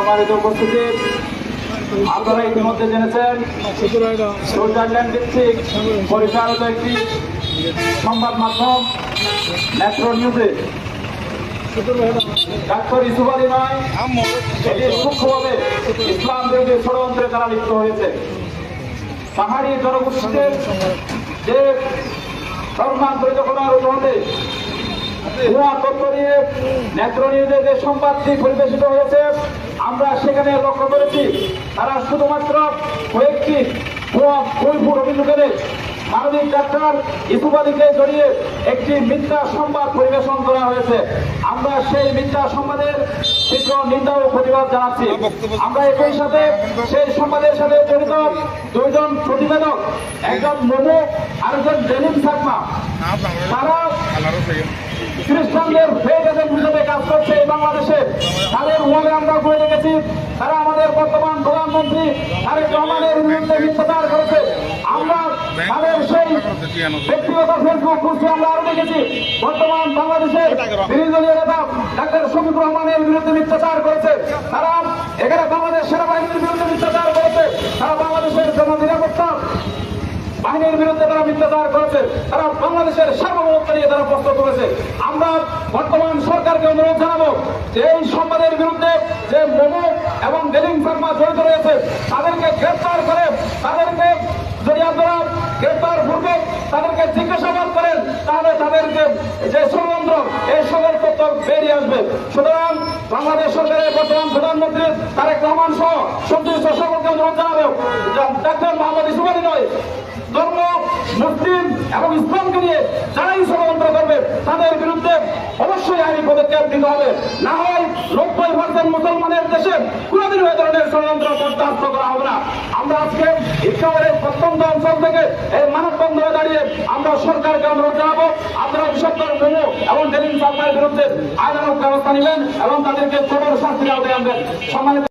সম্মানিত উপস্থিতি, আপনারা ইতিমধ্যে জেনেছেন সুইজারল্যান্ড ভিত্তিক পরিচালিত একটি সংবাদ মাধ্যম ম্যাট্রো নিউজে ডাক্তার ইউসুফ আলী নয়, এটি সূক্ষ্মভাবে ইসলাম বিরোধী ষড়যন্ত্রে তারা লিপ্ত হয়েছে। পাহাড়ি জনগোষ্ঠীদের যে ধর্মান্তরিত করার অজুহাতে ভুয়া তথ্য নিয়ে ম্যাট্রো নিউজে যে সংবাদটি পরিবেশিত হয়েছে, আমরা সেখানে লক্ষ্য করেছি তারা শুধুমাত্র কয়েকটি ভুয়া কৈফুর অভিযোগের মানবিক ডাক্তার ইউসুফ আলীকে জড়িয়ে একটি মিথ্যা সংবাদ পরিবেশন করা হয়েছে। আমরা সেই মিথ্যা সংবাদের তীব্র নিন্দা ও প্রতিবাদ জানাচ্ছি। আমরা একই সাথে সেই সংবাদের সাথে জড়িত দুইজন প্রতিবেদক, একজন মোমো আর একজন ডেনিম সাকমা, তারা খ্রিস্টানদের ফেক এজেন্ট হিসেবে কাজ করছে এই বাংলাদেশে। তাদের ওয়ালে আমরা করে রেখেছি তারা আমাদের বর্তমান প্রধানমন্ত্রী তারেক রহমানের বিরুদ্ধে মিথ্যাচার করেছে। আমরা তাদের সেই ব্যক্তিগত ফেসবুক পোস্টে আমরা আরো দেখেছি বর্তমান বাংলাদেশের বিরোধী দলীয় নেতা ডাক্তার শফিকুর রহমানের বিরুদ্ধে মিথ্যাচার করেছে। তারা এখানে বাংলাদেশ সেনাবাহিনীর বিরুদ্ধে মিথ্যাচার করেছে। তারা বাংলাদেশের জননিরাপত্তা বাহিনীর বিরুদ্ধে তারা মিথ্যাচার করেছে। তারা বাংলাদেশের সার্বভৌমত্ব নিয়ে তারা প্রশ্ন তুলেছে। আমরা বর্তমান সরকারকে অনুরোধ জানাবো যে এই সংবাদের বিরুদ্ধে যে মোমো এবং ডেনিম সাকমা জড়িত রয়েছে তাদেরকে গ্রেপ্তার করে, তাদেরকে যদি আপনারা গ্রেপ্তার পূর্বক তাদেরকে জিজ্ঞাসাবাদ করেন তাহলে তাদেরকে যে ষড়যন্ত্র এই ষড়যন্ত্র বেরিয়ে আসবে। সুতরাং বাংলাদেশ সরকারের বর্তমান প্রধানমন্ত্রী তারেক রহমান সহ সংশ্লিষ্ট সকলকে অনুরোধ জানাবো ডাক্তার মোহাম্মদ ইউসুফ আলী নয়, ধর্ম মুসলিম এবং ইসলামকে নিয়ে যারাই ষড়যন্ত্র করবে তাদের বিরুদ্ধে অবশ্যই আইনি পদক্ষেপ নিতে হবে। না হয় 90% মুসলমানের দেশে কোনোদিন ওই ধরনের ষড়যন্ত্র বরদাস্ত করা হবে না। আমরা আজকে ইসলামের প্রত্যন্ত অঞ্চল থেকে এই মানববন্ধনে দাঁড়িয়ে আমরা সরকারকে অনুরোধ জানাবো আপনারা বিষাক্ত মোমো এবং ডেনিম সাকমার বিরুদ্ধে আইনানুগ ব্যবস্থা নেবেন এবং তাদেরকে কঠোর শাস্তির আওতায় আনবেন। সম্মানিত